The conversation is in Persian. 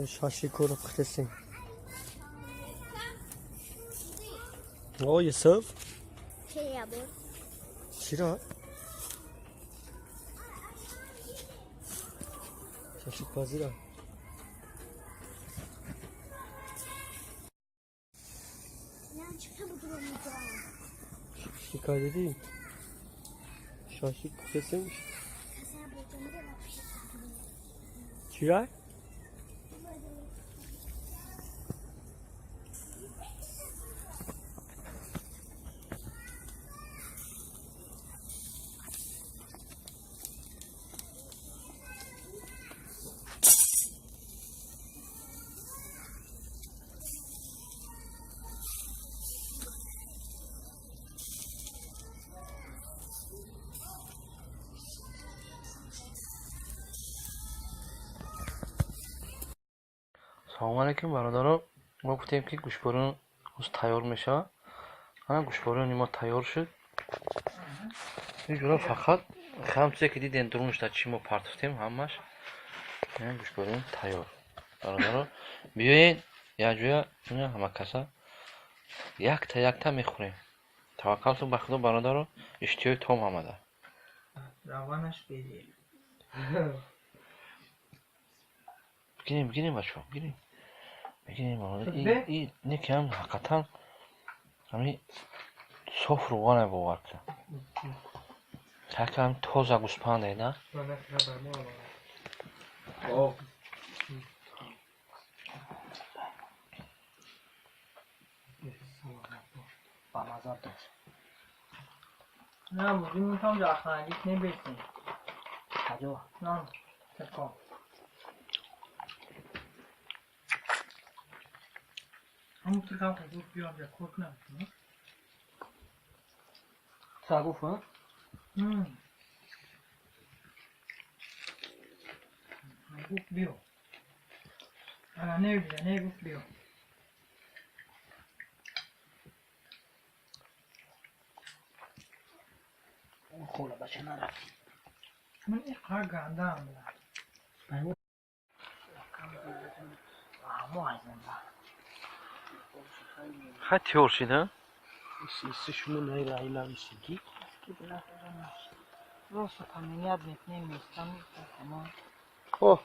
شاشی کورو پختسیم. آه یوسف. چی بود؟ چرا؟ شاشی بازی را. نه چه بود رو میگم؟ شاشی کار دیدی؟ شاشی پختسیم. کسر بودم میگه پیش چرا؟ سلام علیکم برادران. ما گفتیم که گوشتبران روز تیار میشه. الان گوشتبران ما تیار شد. اینجوری فقط خمسه که دیدین درونش تا چی ما پرتفتیم همش. این گوشتبران تیار. برادران بیاین یا جویا اینا همه کسا یک تا میخوریم. توکلتون به خدا برادران. اشتیای تام آمده. روانش بگیر. بگیریم بچه‌ها بگیریم این نکم حقیقتا همین صاف روغن باور کرد. هم تازه گوسپنده نه؟ با مزار داشت. نه بودیم میتونم جا خانگیت نبیتیم. کجا؟ نه تکام. همون تکام خود بیام یا کورک نمیتونم. ساگوف ها؟ گفت بیو. الان نمیدیده نه گفت بیو. اون خوله بچه نرفت. من این قرار گنده هم بودم. همه از این بر. خیلی تیار شده. شمون هیلا میشگی. راست تمنیت نمیستم. اما خب.